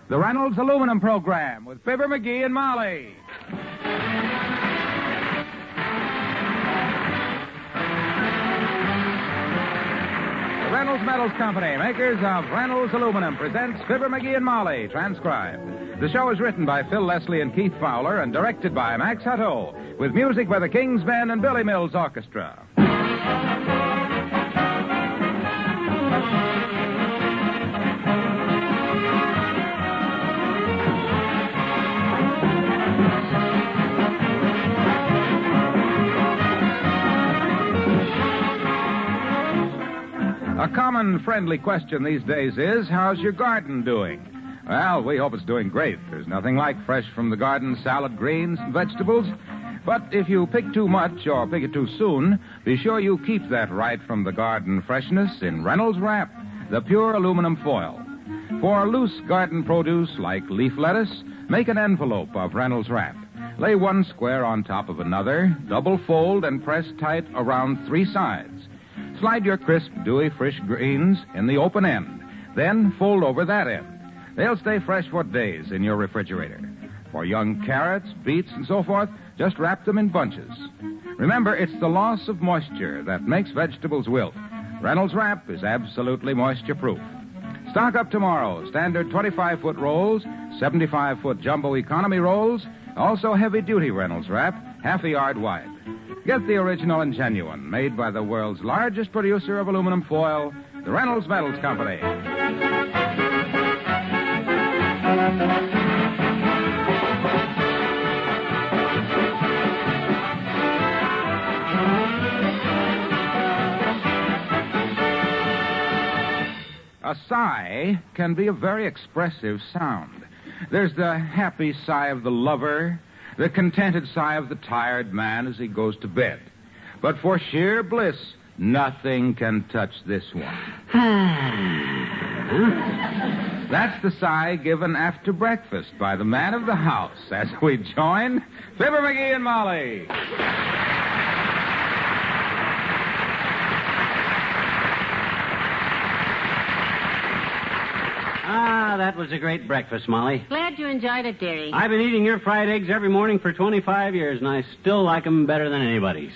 the Reynolds Aluminum Program with Fibber, McGee, and Molly. The Reynolds Metals Company, makers of Reynolds Aluminum, presents Fibber, McGee, and Molly, transcribed. The show is written by Phil Leslie and Keith Fowler and directed by Max Hutto, with music by the King's Men and Billy Mills Orchestra. A common friendly question these days is, how's your garden doing? Well, we hope it's doing great. There's nothing like fresh from the garden salad greens and vegetables. But if you pick too much or pick it too soon, be sure you keep that right from the garden freshness in Reynolds Wrap, the pure aluminum foil. For loose garden produce like leaf lettuce, make an envelope of Reynolds Wrap. Lay one square on top of another, double fold and press tight around three sides. Slide your crisp, dewy, fresh greens in the open end. Then fold over that end. They'll stay fresh for days in your refrigerator. For young carrots, beets, and so forth, just wrap them in bunches. Remember, it's the loss of moisture that makes vegetables wilt. Reynolds Wrap is absolutely moisture-proof. Stock up tomorrow. Standard 25-foot rolls, 75-foot jumbo economy rolls, also heavy-duty Reynolds Wrap, half a yard wide. Get the original and genuine, made by the world's largest producer of aluminum foil, the Reynolds Metals Company. A sigh can be a very expressive sound. There's the happy sigh of the lover, the contented sigh of the tired man as he goes to bed. But for sheer bliss, nothing can touch this one. That's the sigh given after breakfast by the man of the house as we join Fibber, McGee, and Molly. That was a great breakfast, Molly. Glad you enjoyed it, dearie. I've been eating your fried eggs every morning for 25 years, and I still like them better than anybody's.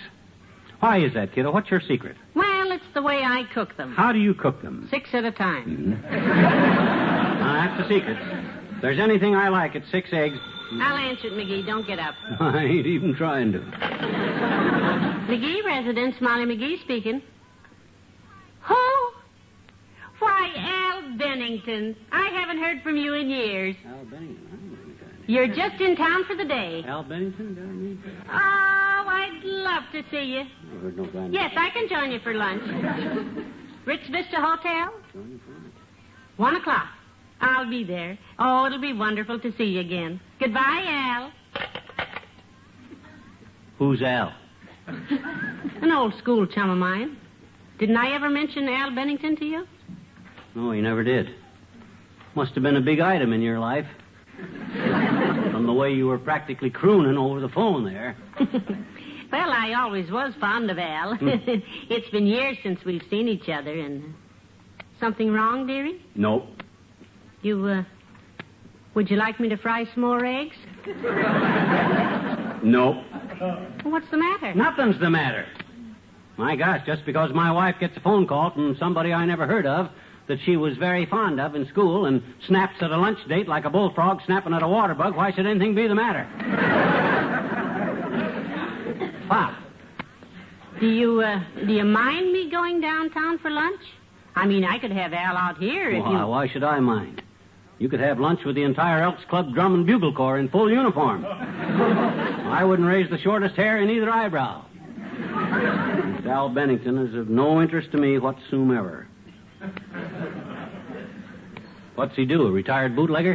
Why is that, kiddo? What's your secret? Well, it's the way I cook them. How do you cook them? 6 at a time. Now, that's the secret. If there's anything I like, it's 6 eggs. I'll answer it, McGee. Don't get up. I ain't even trying to. McGee residence, Molly McGee speaking. Who? Why, Al Bennington. I haven't heard from you in years. Al Bennington? You're just in town for the day. Al Bennington? Oh, I'd love to see you. Never heard no grand. Yes, I can join you for lunch. Rich Vista Hotel? 1 o'clock. I'll be there. Oh, it'll be wonderful to see you again. Goodbye, Al. Who's Al? An old school chum of mine. Didn't I ever mention Al Bennington to you? No, you never did. Must have been a big item in your life. From the way you were practically crooning over the phone there. Well, I always was fond of Al. It's been years since we've seen each other, and... Something wrong, dearie? Nope. Would you like me to fry some more eggs? Nope. What's the matter? Nothing's the matter. My gosh, just because my wife gets a phone call from somebody I never heard of that she was very fond of in school and snaps at a lunch date like a bullfrog snapping at a water bug, why should anything be the matter? Pop. Do you mind me going downtown for lunch? I mean, I could have Al out here if you... Why should I mind? You could have lunch with the entire Elks Club Drum and Bugle Corps in full uniform. I wouldn't raise the shortest hair in either eyebrow. Al Bennington is of no interest to me whatsoever. What's he do, a retired bootlegger?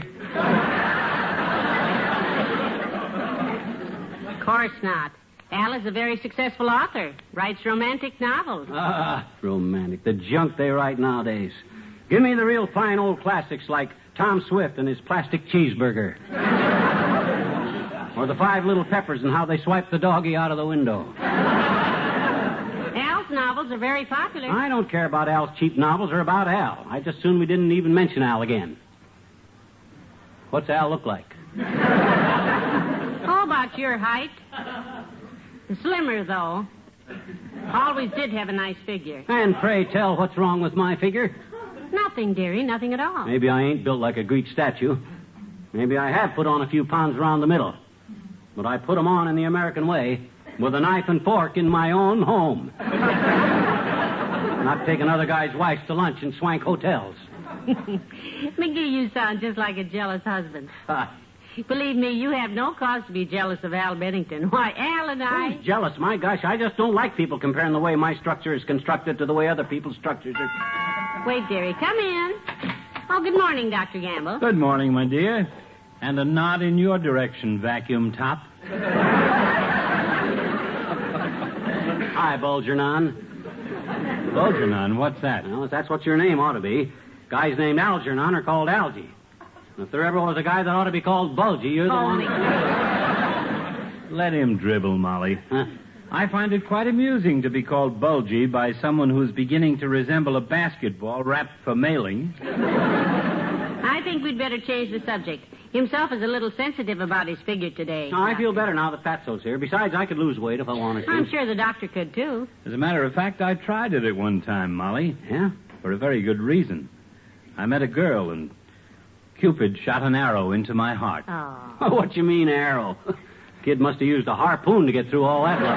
Of course not. Al is a very successful author. Writes romantic novels. Romantic. The junk they write nowadays. Give me the real fine old classics like Tom Swift and his plastic cheeseburger. Or the Five Little Peppers and how they swiped the doggy out of the window. Al's novels are very popular. I don't care about Al's cheap novels or about Al. I'd just soon we didn't even mention Al again. What's Al look like? How about your height? Slimmer, though. Always did have a nice figure. And pray tell, what's wrong with my figure? Nothing, dearie, nothing at all. Maybe I ain't built like a Greek statue. Maybe I have put on a few pounds around the middle. But I put 'em on in the American way, with a knife and fork in my own home. Not taking other guys' wives to lunch in swank hotels. McGee, you sound just like a jealous husband. Believe me, you have no cause to be jealous of Al Bennington. Why, Al and I... Who's jealous? My gosh, I just don't like people comparing the way my structure is constructed to the way other people's structures are... Wait, dearie, come in. Oh, good morning, Dr. Gamble. Good morning, my dear. And a nod in your direction, vacuum top. Hi, Bulgernon. Bulgernon, what's that? Well, that's what your name ought to be. Guys named Algernon are called Algie. If there ever was a guy that ought to be called Bulgy, you're the one. Let him dribble, Molly. Huh? I find it quite amusing to be called bulgy by someone who's beginning to resemble a basketball wrapped for mailing. I think we'd better change the subject. Himself is a little sensitive about his figure today. No, I feel better now that Fatso's here. Besides, I could lose weight if I wanted to. I'm sure the doctor could, too. As a matter of fact, I tried it at one time, Molly. Yeah? For a very good reason. I met a girl, and Cupid shot an arrow into my heart. Oh. What you mean, arrow? Kid must have used a harpoon to get through all that love.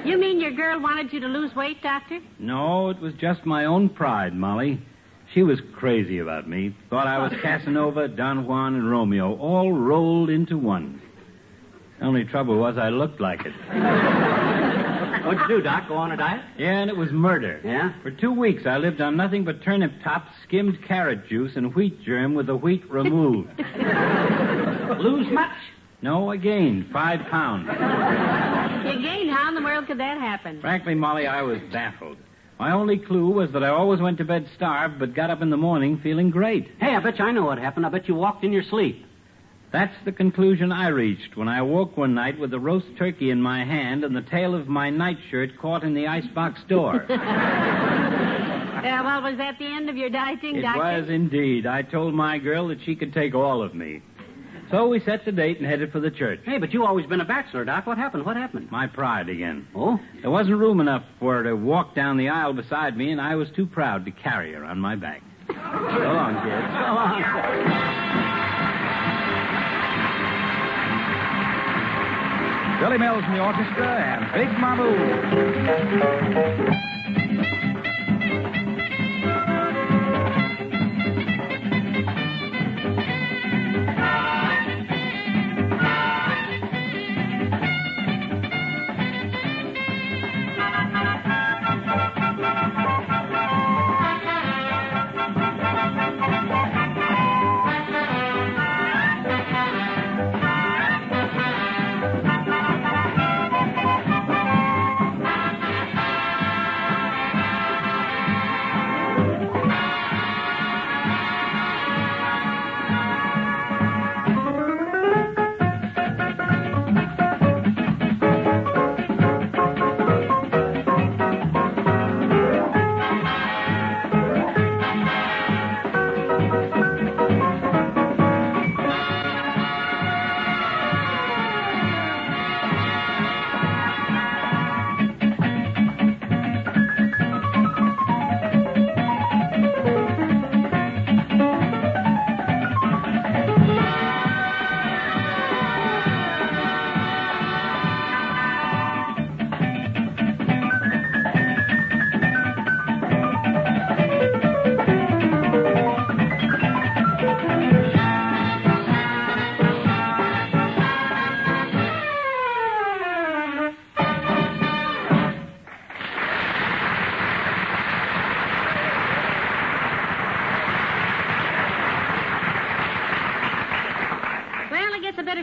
You mean your girl wanted you to lose weight, Doctor? No, it was just my own pride, Molly. She was crazy about me. Thought I was Casanova, Don Juan, and Romeo, all rolled into one. The only trouble was I looked like it. What'd you do, Doc? Go on a diet? Yeah, and it was murder. Yeah? For 2 weeks, I lived on nothing but turnip tops, skimmed carrot juice, and wheat germ with the wheat removed. Lose much? No, I gained 5 pounds. You gained. How in the world could that happen? Frankly, Molly, I was baffled. My only clue was that I always went to bed starved, but got up in the morning feeling great. Hey, I bet you I know what happened. I bet you walked in your sleep. That's the conclusion I reached when I awoke one night with a roast turkey in my hand and the tail of my nightshirt caught in the icebox door. Well, was that the end of your dieting, It Doctor? was indeed. I told my girl that she could take all of me. So we set the date and headed for the church. Hey, but you always been a bachelor, Doc. What happened? What happened? My pride again. Oh? There wasn't room enough for her to walk down the aisle beside me, and I was too proud to carry her on my back. So long, kid. So long. Billy Mills and the orchestra and Big Mamu.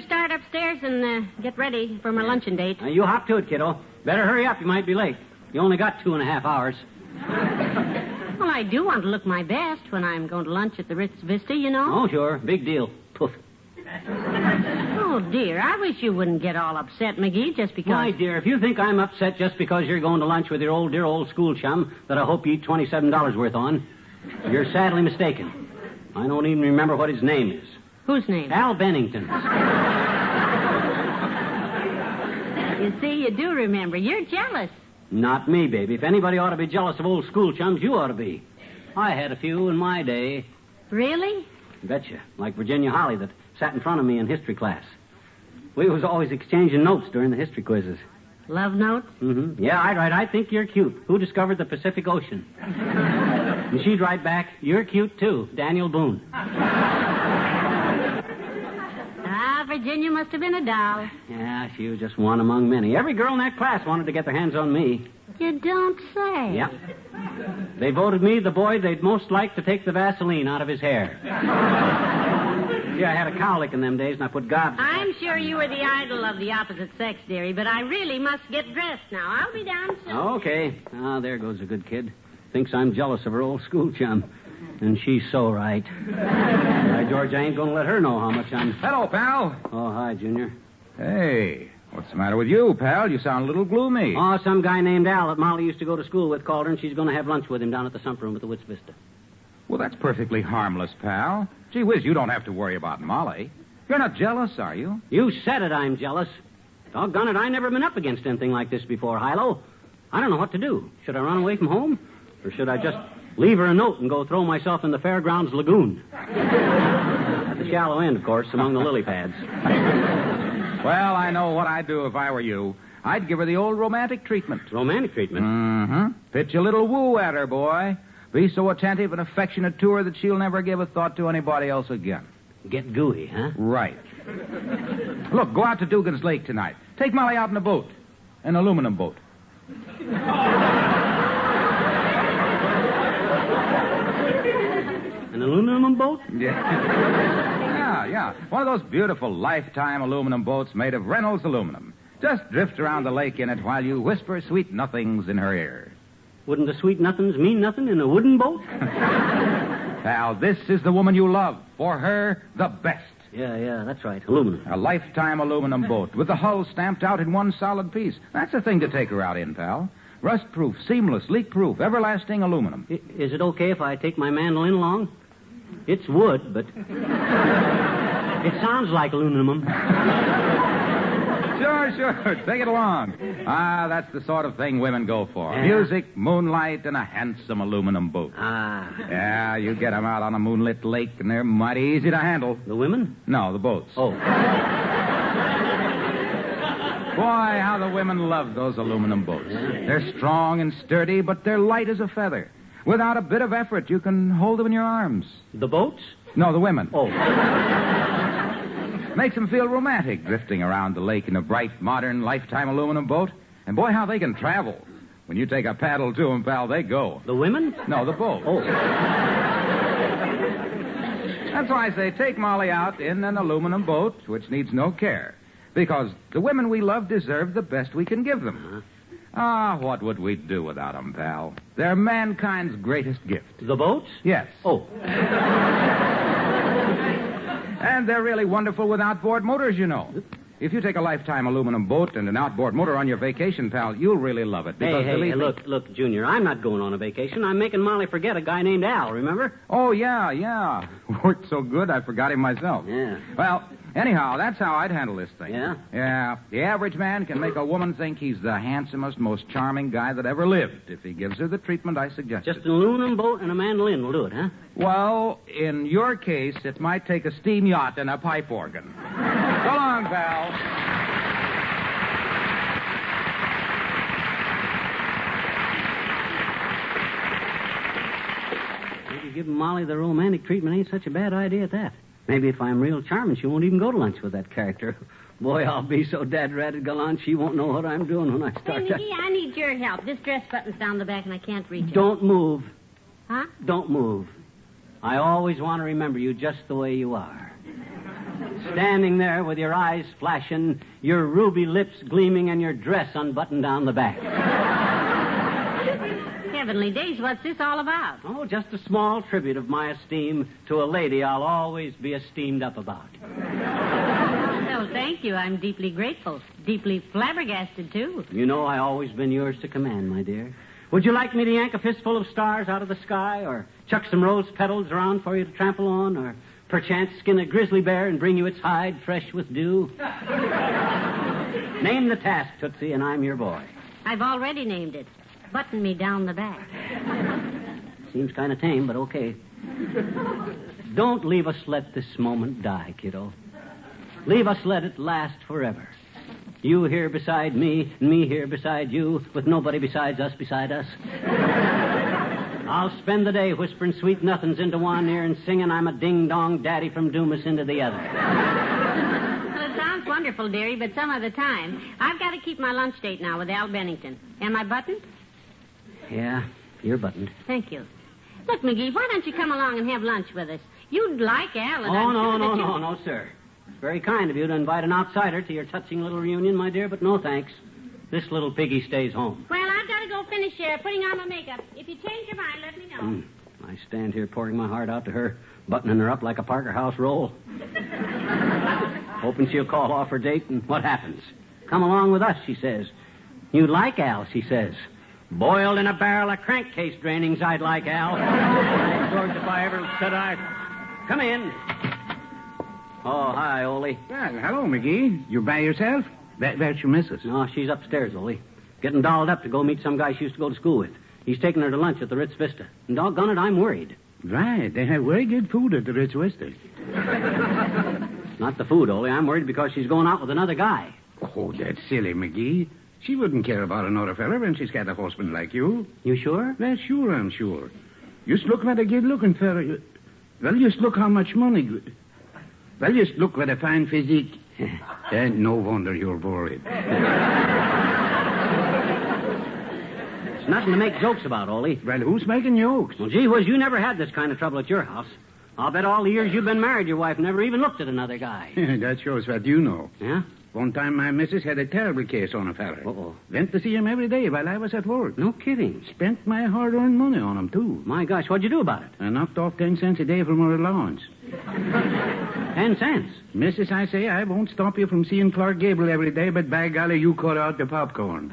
Start upstairs and get ready for my luncheon date. You hop to it, kiddo. Better hurry up. You might be late. You only got 2.5 hours. Well, I do want to look my best when I'm going to lunch at the Ritz Vista, you know. Oh, sure. Big deal. Poof. Oh, dear. I wish you wouldn't get all upset, McGee, just because... My dear, if you think I'm upset just because you're going to lunch with your dear old school chum that I hope you eat $27 worth on, You're sadly mistaken. I don't even remember what his name is. Whose name? Al Bennington. You see, you do remember. You're jealous. Not me, baby. If anybody ought to be jealous of old school chums, you ought to be. I had a few in my day. Really? Betcha. Like Virginia Holly that sat in front of me in history class. We was always exchanging notes during the history quizzes. Love notes? Mm-hmm. Yeah, I'd write, I think you're cute. Who discovered the Pacific Ocean? And she'd write back, you're cute, too. Daniel Boone. Virginia must have been a doll. Yeah, she was just one among many. Every girl in that class wanted to get their hands on me. You don't say. Yep. They voted me the boy they'd most like to take the Vaseline out of his hair. Yeah, I had a cowlick in them days, and I put gobs. I'm sure you were the idol of the opposite sex, dearie, but I really must get dressed now. I'll be down soon. Okay. Ah, there goes a good kid. Thinks I'm jealous of her old school chum. And she's so right. By George, I ain't going to let her know how much I'm... Hello, pal. Oh, hi, Junior. Hey, what's the matter with you, pal? You sound a little gloomy. Oh, some guy named Al that Molly used to go to school with called her, and she's going to have lunch with him down at the sump room at the Woods Vista. Well, that's perfectly harmless, pal. Gee whiz, you don't have to worry about Molly. You're not jealous, are you? You said it, I'm jealous. Doggone it, I never been up against anything like this before, Hilo. I don't know what to do. Should I run away from home? Or should I just leave her a note and go throw myself in the Fairgrounds Lagoon? At the shallow end, of course, among the lily pads. Well, I know what I'd do if I were you. I'd give her the old romantic treatment. Romantic treatment? Mm-hmm. Pitch a little woo at her, boy. Be so attentive and affectionate to her that she'll never give a thought to anybody else again. Get gooey, huh? Right. Look, go out to Dugan's Lake tonight. Take Molly out in a boat. An aluminum boat. An aluminum boat? Yeah. One of those beautiful lifetime aluminum boats made of Reynolds aluminum. Just drift around the lake in it while you whisper sweet nothings in her ear. Wouldn't the sweet nothings mean nothing in a wooden boat? Pal, this is the woman you love. For her, the best. Yeah, that's right. Aluminum. A lifetime aluminum boat with the hull stamped out in one solid piece. That's the thing to take her out in, pal. Rust-proof, seamless, leak-proof, everlasting aluminum. Is it okay if I take my mandolin along? It's wood, but it sounds like aluminum. Sure. Take it along. That's the sort of thing women go for. Yeah. Music, moonlight, and a handsome aluminum boat. Yeah, you get them out on a moonlit lake, and they're mighty easy to handle. The women? No, the boats. Oh. Boy, how the women love those aluminum boats. Yeah. They're strong and sturdy, but they're light as a feather. Without a bit of effort, you can hold them in your arms. The boats? No, the women. Oh. Makes them feel romantic, drifting around the lake in a bright, modern, lifetime aluminum boat. And boy, how they can travel. When you take a paddle to them, pal, they go. The women? No, the boat. Oh. That's why I say take Molly out in an aluminum boat, which needs no care. Because the women we love deserve the best we can give them. What would we do without them, pal? They're mankind's greatest gift. The boats? Yes. Oh. And they're really wonderful with outboard motors, you know. If you take a lifetime aluminum boat and an outboard motor on your vacation, pal, you'll really love it. Because Hey, look, Junior, I'm not going on a vacation. I'm making Molly forget a guy named Al, remember? Oh, yeah. Worked so good, I forgot him myself. Yeah. Well, anyhow, that's how I'd handle this thing. Yeah? Yeah. The average man can make a woman think he's the handsomest, most charming guy that ever lived if he gives her the treatment I suggested. Just an aluminum boat and a mandolin will do it, huh? Well, in your case, it might take a steam yacht and a pipe organ. So long, pal. Maybe giving Molly the romantic treatment ain't such a bad idea at that. Maybe if I'm real charming, she won't even go to lunch with that character. Boy, I'll be so dad-ratted gallant, she won't know what I'm doing when I start to... McGee, I need your help. This dress button's down the back and I can't reach it. Don't move. Huh? Don't move. I always want to remember you just the way you are. Standing there with your eyes flashing, your ruby lips gleaming, and your dress unbuttoned down the back. Heavenly days, what's this all about? Oh, just a small tribute of my esteem to a lady I'll always be esteemed up about. Well, thank you. I'm deeply grateful. Deeply flabbergasted, too. You know I always been yours to command, my dear. Would you like me to yank a fistful of stars out of the sky, or chuck some rose petals around for you to trample on, or perchance skin a grizzly bear and bring you its hide fresh with dew? Name the task, Tootsie, and I'm your boy. I've already named it. Button me down the back. Seems kind of tame, but okay. Don't leave us let this moment die, kiddo. Leave us let it last forever. You here beside me, and me here beside you, with nobody besides us beside us. I'll spend the day whispering sweet nothings into one ear and singing I'm a ding-dong daddy from Dumas into the other. Well, it sounds wonderful, dearie, but some other time. I've got to keep my lunch date now with Al Bennington. Am I buttoned? Yeah, you're buttoned. Thank you. Look, McGee, why don't you come along and have lunch with us? You'd like Al, and Oh, I'm sure that you... no, sir. It's very kind of you to invite an outsider to your touching little reunion, my dear, but no thanks. This little piggy stays home. Well, I've got to go finish putting on my makeup. If you change your mind, let me know. I stand here pouring my heart out to her, buttoning her up like a Parker House roll. Hoping she'll call off her date, and what happens? Come along with us, she says. You'd like Al, she says. Boiled in a barrel of crankcase drainings, I'd like Al. George, if I ever said Come in. Oh, hi, Ole. Well, hello, McGee. You by yourself? Where's your missus? No, she's upstairs, Ole. Getting dolled up to go meet some guy she used to go to school with. He's taking her to lunch at the Ritz Vista. And doggone it, I'm worried. Right. They have very good food at the Ritz Vista. Not the food, Ole. I'm worried because she's going out with another guy. Oh, that's silly, McGee. She wouldn't care about another fella when she's got a husband like you. You sure? Well, sure, I'm sure. Just look what a good-looking fella... Well, just look how much money... Well, just look what a fine physique... And no wonder you're worried. It's nothing to make jokes about, Ole. Well, who's making jokes? Well, gee whiz, you never had this kind of trouble at your house. I'll bet all the years you've been married, your wife never even looked at another guy. That shows what you know. Yeah? One time my missus had a terrible case on a fella. Uh-oh. Went to see him every day while I was at work. No kidding. Spent my hard-earned money on him, too. My gosh, what'd you do about it? I knocked off 10 cents a day from her allowance. 10 cents? Missus, I say, I won't stop you from seeing Clark Gable every day, but by golly, you cut out the popcorn.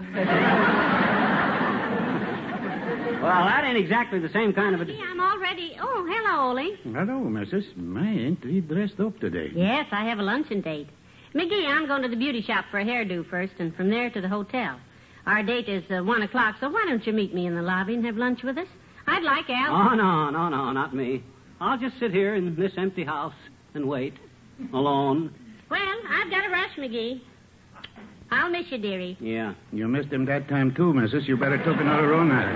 Well, that ain't exactly the same kind of a... Gee, I'm all ready. Oh, hello, Ole. Hello, missus. My, ain't we dressed up today? Yes, I have a luncheon date. McGee, I'm going to the beauty shop for a hairdo first, and from there to the hotel. Our date is 1 o'clock, so why don't you meet me in the lobby and have lunch with us? I'd like Al. Oh, no, not me. I'll just sit here in this empty house and wait. Alone. Well, I've got to rush, McGee. I'll miss you, dearie. Yeah. You missed him that time, too, missus. You better took another run at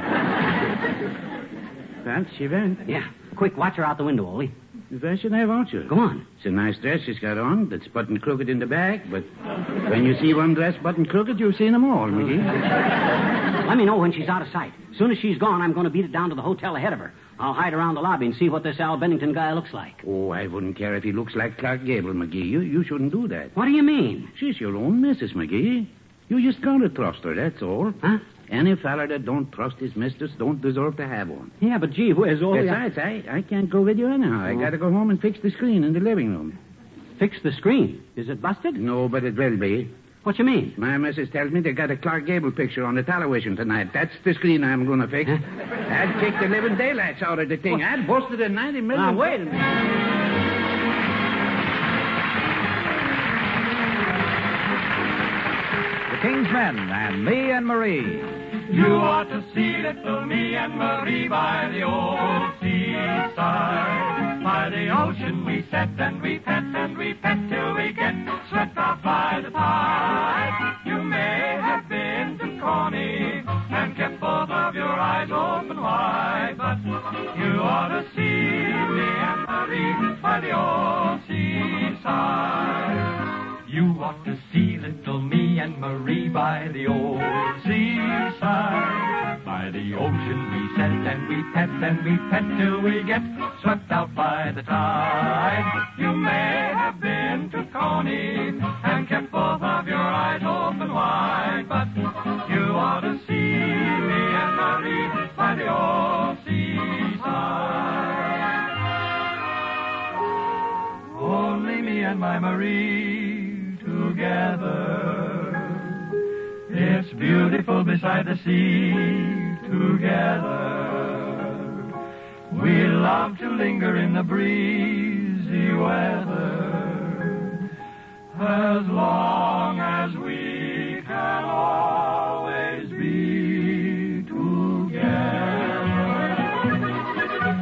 it. Well, she went. Yeah. Quick, watch her out the window, Ole. Why should I watch her? Go on. It's a nice dress she's got on that's buttoned crooked in the back, but when you see one dress buttoned crooked, you've seen them all, McGee. Let me know when she's out of sight. As soon as she's gone, I'm going to beat it down to the hotel ahead of her. I'll hide around the lobby and see what this Al Bennington guy looks like. Oh, I wouldn't care if he looks like Clark Gable, McGee. You shouldn't do that. What do you mean? She's your own missus, McGee. You just gotta trust her, that's all. Huh? Any fella that don't trust his mistress don't deserve to have one. Yeah, but gee whiz, Ole... Besides, I can't go with you anyhow. I gotta go home and fix the screen in the living room. Fix the screen? Is it busted? No, but it will be. What you mean? My missus tells me they got a Clark Gable picture on the television tonight. That's the screen I'm gonna fix. Huh? I'd kick the living daylights out of the thing. I'd bust it in 90 million... Now, wait a minute. King's Men and Me and Marie. You ought to see little me and Marie by the old seaside. By the ocean we set and we pet till we get swept out by the tide. You may have been to Coney and kept both of your eyes open wide, but you ought to see me and Marie by the old seaside. You ought to see little me and Marie by the old seaside. By the ocean we set and we pet till we get swept out by the tide. You may have been to Coney and kept both of your eyes open wide, but you ought to see me and Marie by the old seaside. Only me and my Marie together. It's beautiful beside the sea together. We love to linger in the breezy weather. As long as we can always be together.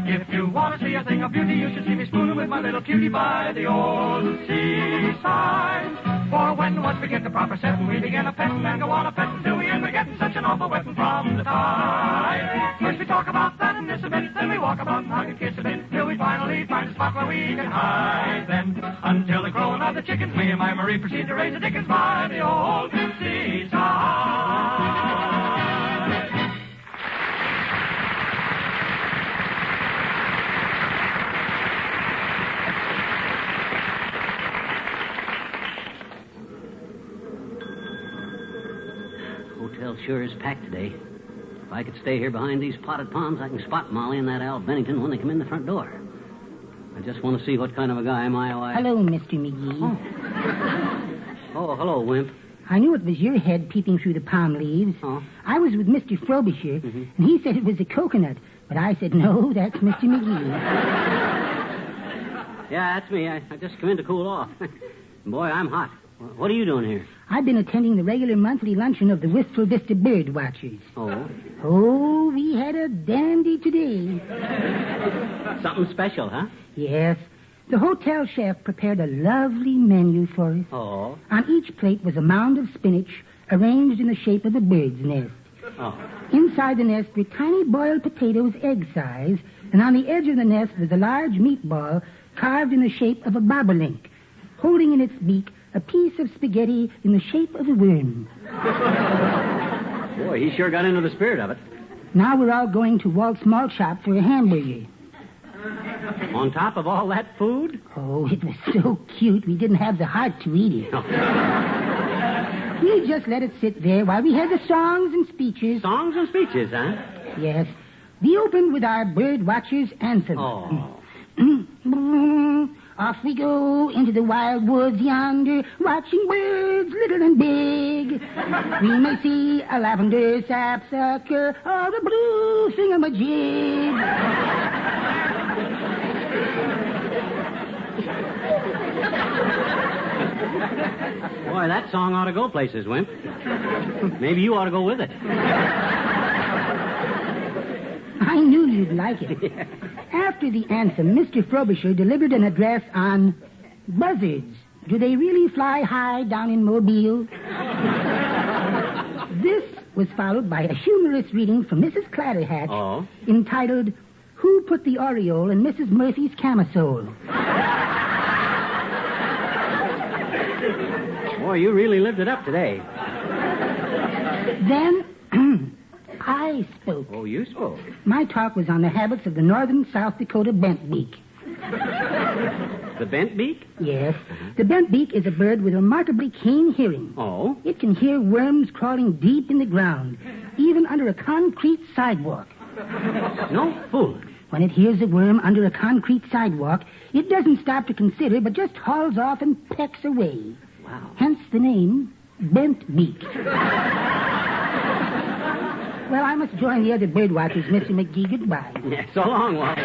If you want to see a thing of beauty, you should see me spooning with my little cutie by the old seaside. For when once we get the proper setting, we begin a petting and go on a petting till we end up getting such an awful wetting from the tide. First we talk about that and this a bit, then we walk about and hug and kiss a bit, till we finally find a spot where we can hide. Then, until the crowing of the chickens, me and my Marie proceed to raise the dickens by the old seaside. Hotel sure is packed today. If I could stay here behind these potted palms, I can spot Molly and that Al Bennington when they come in the front door. I just want to see what kind of a guy my wife... Hello, Mr. McGee. Oh, hello, Wimp. I knew it was your head peeping through the palm leaves. Oh. I was with Mr. Frobisher, and he said it was a coconut. But I said, no, that's Mr. McGee. Yeah, that's me. I just come in to cool off. Boy, I'm hot. What are you doing here? I've been attending the regular monthly luncheon of the Wistful Vista Bird Watchers. Oh? Oh, we had a dandy today. Something special, huh? Yes. The hotel chef prepared a lovely menu for us. Oh? On each plate was a mound of spinach arranged in the shape of a bird's nest. Oh. Inside the nest were tiny boiled potatoes egg size, and on the edge of the nest was a large meatball carved in the shape of a bobolink, holding in its beak a piece of spaghetti in the shape of a worm. Boy, he sure got into the spirit of it. Now we're all going to Walt's Malt Shop for a hamburger. On top of all that food? Oh, it was so cute, we didn't have the heart to eat it. We just let it sit there while we had the songs and speeches. Songs and speeches, huh? Yes. We opened with our Bird Watchers anthem. Oh. Off we go into the wild woods yonder, watching birds little and big. We may see a lavender sapsucker or a blue thingamajig. Boy, that song ought to go places, Wimp. Maybe you ought to go with it. I knew you'd like it. After the anthem, Mr. Frobisher delivered an address on buzzards. Do they really fly high down in Mobile? This was followed by a humorous reading from Mrs. Clatterhatch entitled, Who Put the Aureole in Mrs. Murphy's Camisole? Boy, you really lived it up today. Then I spoke. Oh, you spoke. My talk was on the habits of the northern South Dakota bentbeak. The bentbeak? Yes. The bentbeak is a bird with remarkably keen hearing. Oh? It can hear worms crawling deep in the ground, even under a concrete sidewalk. No fool. When it hears a worm under a concrete sidewalk, it doesn't stop to consider, but just hauls off and pecks away. Wow. Hence the name, bentbeak. Well, I must join the other bird watchers, Mr. McGee. Goodbye. Yeah, so long, Walt.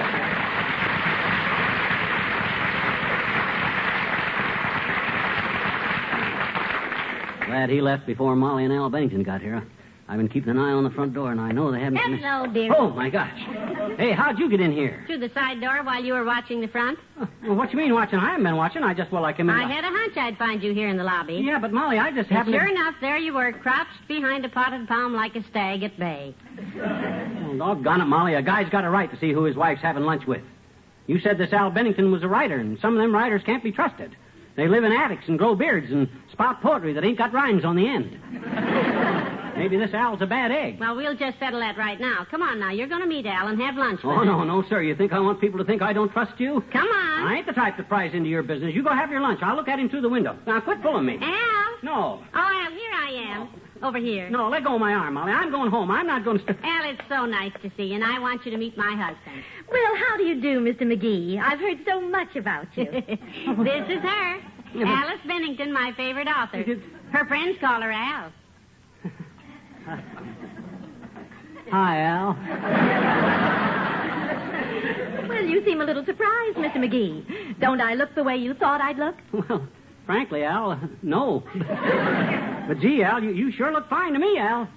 Glad he left before Molly and Al Bennington got here. I've been keeping an eye on the front door, and I know they haven't... Hello, dear. Oh, my gosh. Hey, how'd you get in here? Through the side door while you were watching the front. Well, what you mean watching? I haven't been watching. I came in... I had a hunch I'd find you here in the lobby. Yeah, but Molly, I just happened Sure enough, there you were, crouched behind a potted palm like a stag at bay. Oh, doggone it, Molly. A guy's got a right to see who his wife's having lunch with. You said this Al Bennington was a writer, and some of them writers can't be trusted. They live in attics and grow beards and spout poetry that ain't got rhymes on the end. Maybe this Al's a bad egg. Well, we'll just settle that right now. Come on now, you're going to meet Al and have lunch with Oh, him. no, sir. You think I want people to think I don't trust you? Come on. I ain't the type to prise into your business. You go have your lunch. I'll look at him through the window. Now, quit pulling me. Al? No. Oh, Al, here I am. Over here. No, let go of my arm, Molly. I'm going home. I'm not going to... Al, it's so nice to see you, and I want you to meet my husband. Well, how do you do, Mr. McGee? I've heard so much about you. This is her. Alice Bennington, my favorite author. Her friends call her Al. Hi, Al. Well, you seem a little surprised, Mr. McGee. Don't I look the way you thought I'd look? Well, frankly, Al, no. But, gee, Al, you sure look fine to me, Al.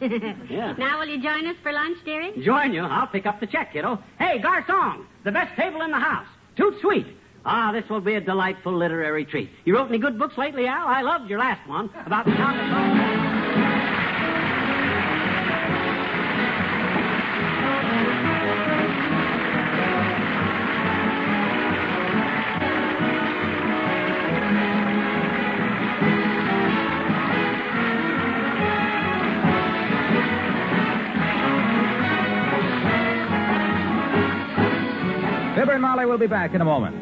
Yeah. Now, will you join us for lunch, dearie? Join you. I'll pick up the check, kiddo. Hey, garçon, the best table in the house. Toot sweet. Ah, this will be a delightful literary treat. You wrote any good books lately, Al? I loved your last one about the chocolate. Fibber and Molly will be back in a moment.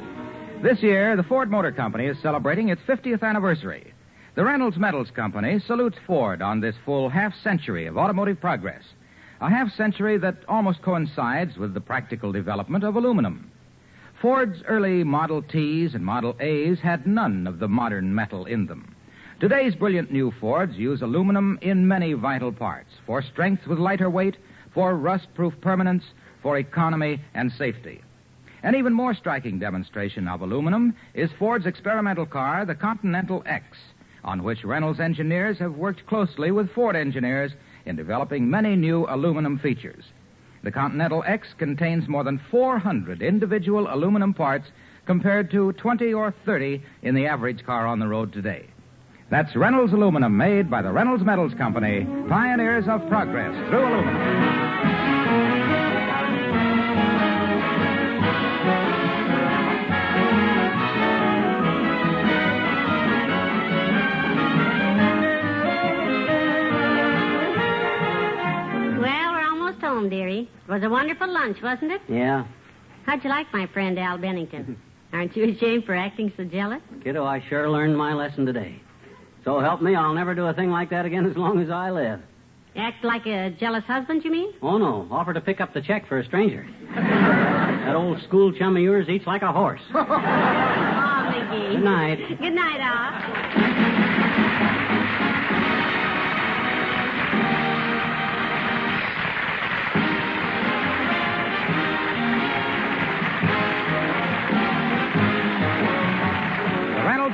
This year, the Ford Motor Company is celebrating its 50th anniversary. The Reynolds Metals Company salutes Ford on this full half-century of automotive progress, a half-century that almost coincides with the practical development of aluminum. Ford's early Model Ts and Model As had none of the modern metal in them. Today's brilliant new Fords use aluminum in many vital parts, for strength with lighter weight, for rust-proof permanence, for economy and safety. An even more striking demonstration of aluminum is Ford's experimental car, the Continental X, on which Reynolds engineers have worked closely with Ford engineers in developing many new aluminum features. The Continental X contains more than 400 individual aluminum parts compared to 20 or 30 in the average car on the road today. That's Reynolds aluminum, made by the Reynolds Metals Company, pioneers of progress through aluminum. Dearie. It was a wonderful lunch, wasn't it? Yeah. How'd you like my friend Al Bennington? Aren't you ashamed for acting so jealous? Kiddo, I sure learned my lesson today. So help me, I'll never do a thing like that again as long as I live. Act like a jealous husband, you mean? Oh, no. Offer to pick up the check for a stranger. That old school chum of yours eats like a horse. Oh, McGee. Good night. Good night, Al.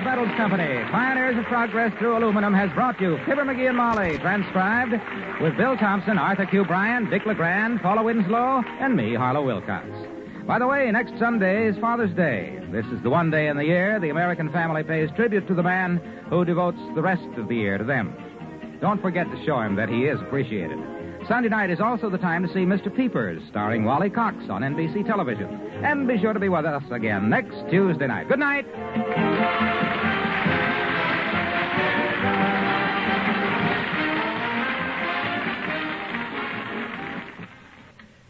Metals Company, pioneers of progress through aluminum, has brought you Fibber, McGee, and Molly, transcribed with Bill Thompson, Arthur Q. Bryan, Dick LeGrand, Paula Winslow, and me, Harlow Wilcox. By the way, next Sunday is Father's Day. This is the one day in the year the American family pays tribute to the man who devotes the rest of the year to them. Don't forget to show him that he is appreciated. Sunday night is also the time to see Mr. Peepers, starring Wally Cox on NBC television. And be sure to be with us again next Tuesday night. Good night.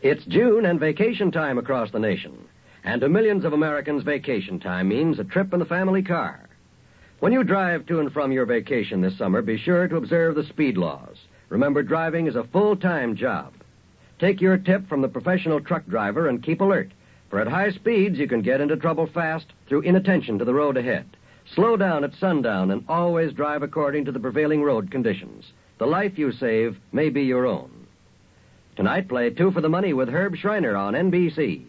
It's June and vacation time across the nation. And to millions of Americans, vacation time means a trip in the family car. When you drive to and from your vacation this summer, be sure to observe the speed laws. Remember, driving is a full-time job. Take your tip from the professional truck driver and keep alert, for at high speeds you can get into trouble fast through inattention to the road ahead. Slow down at sundown and always drive according to the prevailing road conditions. The life you save may be your own. Tonight, play Two for the Money with Herb Schreiner on NBC.